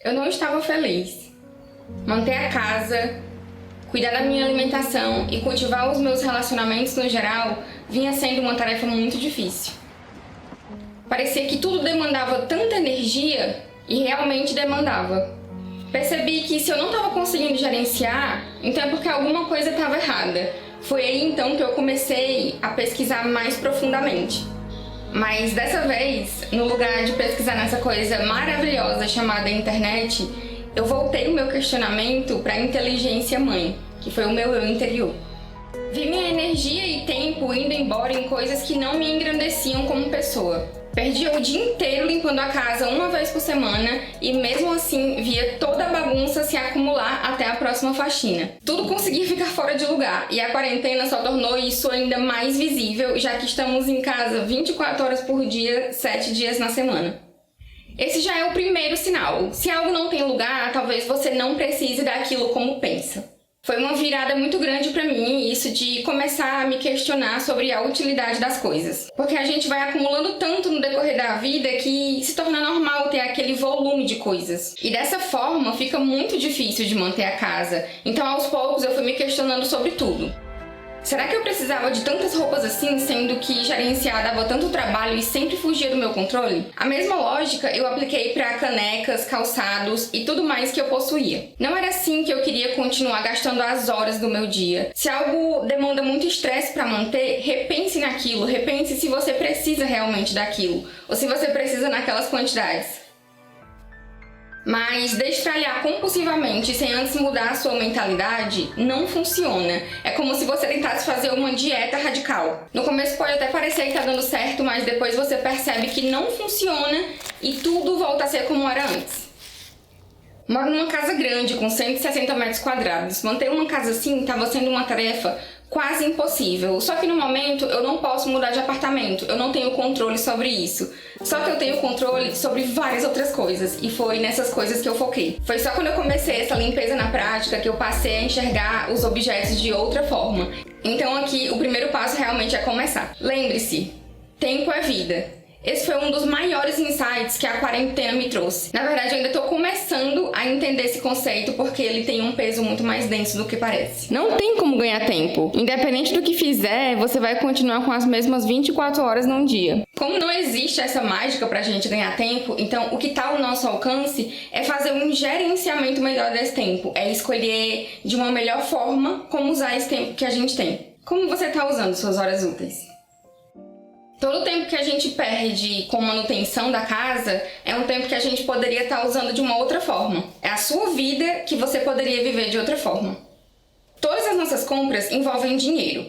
Eu não estava feliz. Manter a casa, cuidar da minha alimentação e cultivar os meus relacionamentos no geral vinha sendo uma tarefa muito difícil. Parecia que tudo demandava tanta energia e realmente demandava. Percebi que se eu não estava conseguindo gerenciar, então é porque alguma coisa estava errada. Foi aí então que eu comecei a pesquisar mais profundamente. Mas dessa vez, no lugar de pesquisar nessa coisa maravilhosa chamada internet, eu voltei o meu questionamento para a inteligência mãe, que foi o meu eu interior. Vi minha energia e tempo indo embora em coisas que não me engrandeciam como pessoa. Perdi o dia inteiro limpando a casa uma vez por semana e mesmo assim via toda a bagunça se acumular até a próxima faxina. Tudo conseguia ficar fora de lugar e a quarentena só tornou isso ainda mais visível, já que estamos em casa 24 horas por dia, 7 dias na semana. Esse já é o primeiro sinal. Se algo não tem lugar, talvez você não precise daquilo como pensa. Foi uma virada muito grande pra mim, isso de começar a me questionar sobre a utilidade das coisas. Porque a gente vai acumulando tanto no decorrer da vida que se torna normal ter aquele volume de coisas. E dessa forma fica muito difícil de manter a casa. Então aos poucos eu fui me questionando sobre tudo. Será que eu precisava de tantas roupas assim, sendo que gerenciar dava tanto trabalho e sempre fugia do meu controle? A mesma lógica eu apliquei para canecas, calçados e tudo mais que eu possuía. Não era assim que eu queria continuar gastando as horas do meu dia. Se algo demanda muito estresse para manter, repense naquilo, repense se você precisa realmente daquilo, ou se você precisa naquelas quantidades. Mas destralhar compulsivamente sem antes mudar a sua mentalidade não funciona. É como se você tentasse fazer uma dieta radical. No começo pode até parecer que tá dando certo, mas depois você percebe que não funciona e tudo volta a ser como era antes. Moro numa casa grande com 160 metros quadrados. Manter uma casa assim estava sendo uma tarefa quase impossível. Só que no momento eu não posso mudar de apartamento, eu não tenho controle sobre isso. Só que eu tenho controle sobre várias outras coisas e foi nessas coisas que eu foquei. Foi só quando eu comecei essa limpeza na prática que eu passei a enxergar os objetos de outra forma. Então aqui o primeiro passo realmente é começar. Lembre-se, tempo é vida. Esse foi um dos maiores insights que a quarentena me trouxe. Na verdade, eu ainda estou começando a entender esse conceito porque ele tem um peso muito mais denso do que parece. Não tem como ganhar tempo. Independente do que fizer, você vai continuar com as mesmas 24 horas num dia. Como não existe essa mágica pra gente ganhar tempo, então o que está ao nosso alcance é fazer um gerenciamento melhor desse tempo. É escolher de uma melhor forma como usar esse tempo que a gente tem. Como você está usando suas horas úteis? Todo o tempo que a gente perde com manutenção da casa é um tempo que a gente poderia estar usando de uma outra forma. É a sua vida que você poderia viver de outra forma. Todas as nossas compras envolvem dinheiro.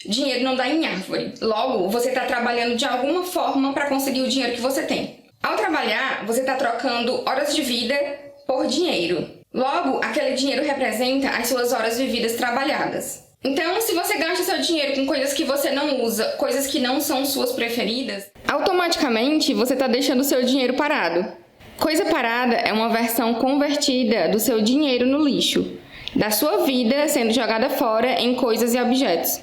Dinheiro não dá em árvore. Logo, você está trabalhando de alguma forma para conseguir o dinheiro que você tem. Ao trabalhar, você está trocando horas de vida por dinheiro. Logo, aquele dinheiro representa as suas horas vividas trabalhadas. Então, se você gasta seu dinheiro com coisas que você não usa, coisas que não são suas preferidas, automaticamente você está deixando o seu dinheiro parado. Coisa parada é uma versão convertida do seu dinheiro no lixo, da sua vida sendo jogada fora em coisas e objetos.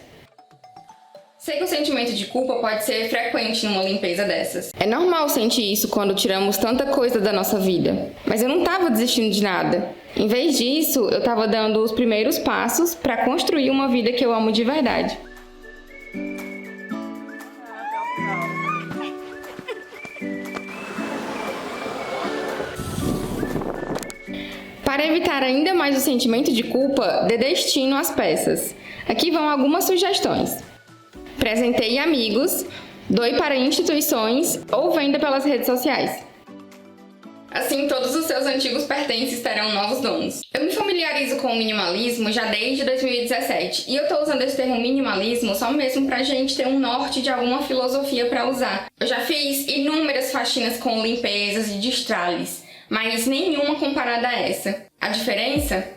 Sei que o sentimento de culpa pode ser frequente numa limpeza dessas. É normal sentir isso quando tiramos tanta coisa da nossa vida. Mas eu não estava desistindo de nada. Em vez disso, eu estava dando os primeiros passos para construir uma vida que eu amo de verdade. Para evitar ainda mais o sentimento de culpa, dê destino às peças. Aqui vão algumas sugestões. Presenteie amigos, doe para instituições ou venda pelas redes sociais. Assim, todos os seus antigos pertences terão novos donos. Eu me familiarizo com o minimalismo já desde 2017 e eu estou usando esse termo minimalismo só mesmo pra gente ter um norte de alguma filosofia para usar. Eu já fiz inúmeras faxinas com limpezas e destralhes, mas nenhuma comparada a essa. A diferença?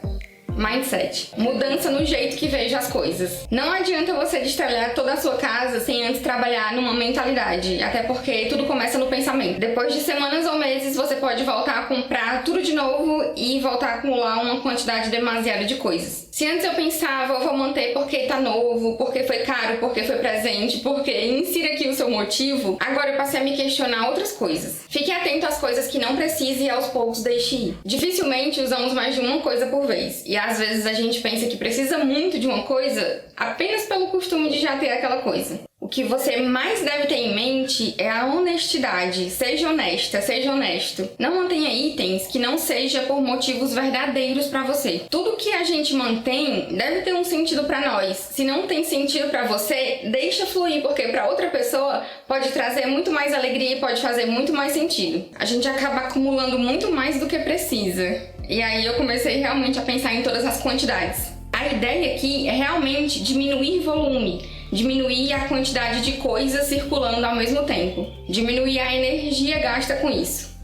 Mindset. Mudança no jeito que vejo as coisas. Não adianta você destralhar toda a sua casa sem antes trabalhar numa mentalidade, até porque tudo começa no pensamento. Depois de semanas ou meses, você pode voltar a comprar tudo de novo e voltar a acumular uma quantidade demasiada de coisas. Se antes eu pensava, eu vou manter porque tá novo, porque foi caro, porque foi presente, porque insira aqui o seu motivo, agora eu passei a me questionar outras coisas. Fique atento às coisas que não precisa e aos poucos deixe ir. Dificilmente usamos mais de uma coisa por vez, e às vezes a gente pensa que precisa muito de uma coisa apenas pelo costume de já ter aquela coisa. O que você mais deve ter em mente é a honestidade. Seja honesta, seja honesto. Não mantenha itens que não seja por motivos verdadeiros pra você. Tudo que a gente mantém deve ter um sentido pra nós. Se não tem sentido pra você, deixa fluir, porque pra outra pessoa pode trazer muito mais alegria e pode fazer muito mais sentido. A gente acaba acumulando muito mais do que precisa. E aí eu comecei realmente a pensar em todas as quantidades. A ideia aqui é realmente diminuir volume. Diminuir a quantidade de coisas circulando ao mesmo tempo. Diminuir a energia gasta com isso.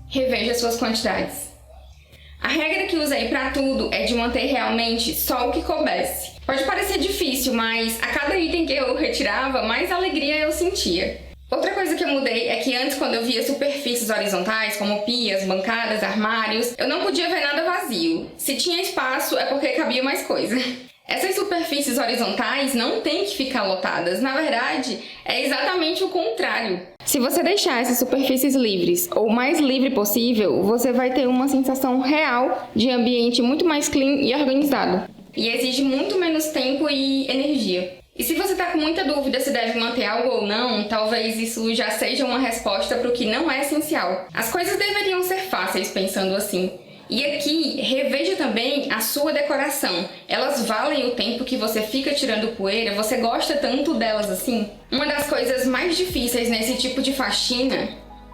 Reveja suas quantidades. A regra que usei para tudo é de manter realmente só o que coubesse. Pode parecer difícil, mas a cada item que eu retirava, mais alegria eu sentia. Outra coisa que eu mudei é que antes, quando eu via superfícies horizontais, como pias, bancadas, armários, eu não podia ver nada vazio. Se tinha espaço, é porque cabia mais coisa. Essas superfícies horizontais não têm que ficar lotadas. Na verdade, é exatamente o contrário. Se você deixar essas superfícies livres, ou o mais livre possível, você vai ter uma sensação real de ambiente muito mais clean e organizado. E exige muito menos tempo e energia. E se você está com muita dúvida se deve manter algo ou não, talvez isso já seja uma resposta para o que não é essencial. As coisas deveriam ser fáceis pensando assim. E aqui, reveja também a sua decoração. Elas valem o tempo que você fica tirando poeira? Você gosta tanto delas assim? Uma das coisas mais difíceis nesse tipo de faxina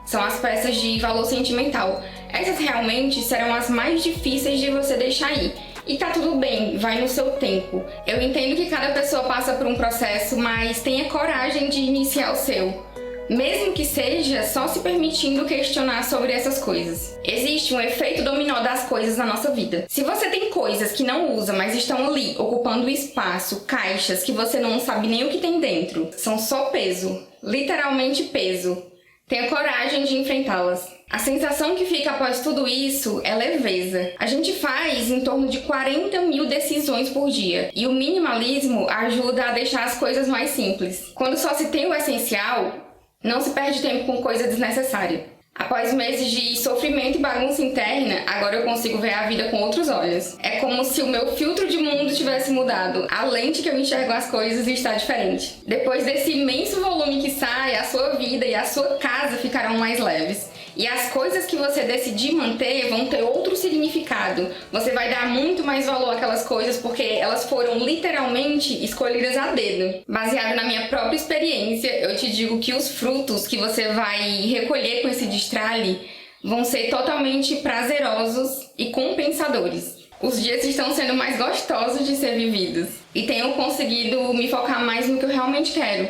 são as peças de valor sentimental. Essas realmente serão as mais difíceis de você deixar ir. E tá tudo bem, vai no seu tempo. Eu entendo que cada pessoa passa por um processo, mas tenha coragem de iniciar o seu. Mesmo que seja só se permitindo questionar sobre essas coisas. Existe um efeito dominó das coisas na nossa vida. Se você tem coisas que não usa, mas estão ali, ocupando espaço, caixas que você não sabe nem o que tem dentro, são só peso, literalmente peso. Tenha coragem de enfrentá-las. A sensação que fica após tudo isso é leveza. A gente faz em torno de 40 mil decisões por dia, e o minimalismo ajuda a deixar as coisas mais simples. Quando só se tem o essencial, não se perde tempo com coisa desnecessária. Após meses de sofrimento e bagunça interna, agora eu consigo ver a vida com outros olhos. É como se o meu filtro de mundo tivesse mudado. A lente que eu enxergo as coisas está diferente. Depois desse imenso volume que sai, a sua vida e a sua casa ficarão mais leves. E as coisas que você decidir manter vão ter outro significado. Você vai dar muito mais valor àquelas coisas porque elas foram literalmente escolhidas a dedo. Baseado na minha própria experiência, eu te digo que os frutos que você vai recolher com esse destralhe vão ser totalmente prazerosos e compensadores. Os dias estão sendo mais gostosos de ser vividos e tenho conseguido me focar mais no que eu realmente quero.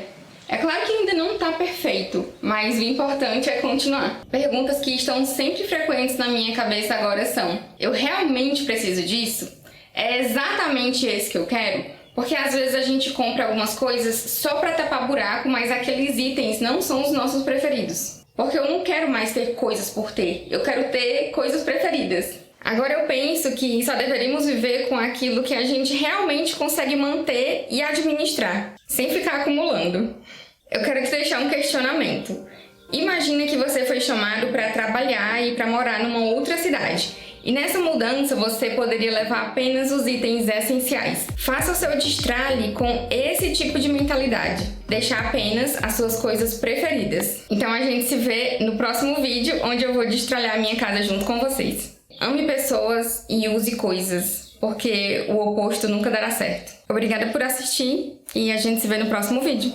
É claro que ainda não está perfeito, mas o importante é continuar. Perguntas que estão sempre frequentes na minha cabeça agora são: eu realmente preciso disso? É exatamente esse que eu quero? Porque às vezes a gente compra algumas coisas só para tapar buraco, mas aqueles itens não são os nossos preferidos. Porque eu não quero mais ter coisas por ter, eu quero ter coisas preferidas. Agora eu penso que só deveríamos viver com aquilo que a gente realmente consegue manter e administrar, sem ficar acumulando. Eu quero te deixar um questionamento. Imagina que você foi chamado para trabalhar e para morar numa outra cidade. E nessa mudança você poderia levar apenas os itens essenciais. Faça o seu destralhe com esse tipo de mentalidade. Deixar apenas as suas coisas preferidas. Então a gente se vê no próximo vídeo, onde eu vou destralhar a minha casa junto com vocês. Ame pessoas e use coisas, porque o oposto nunca dará certo. Obrigada por assistir e a gente se vê no próximo vídeo.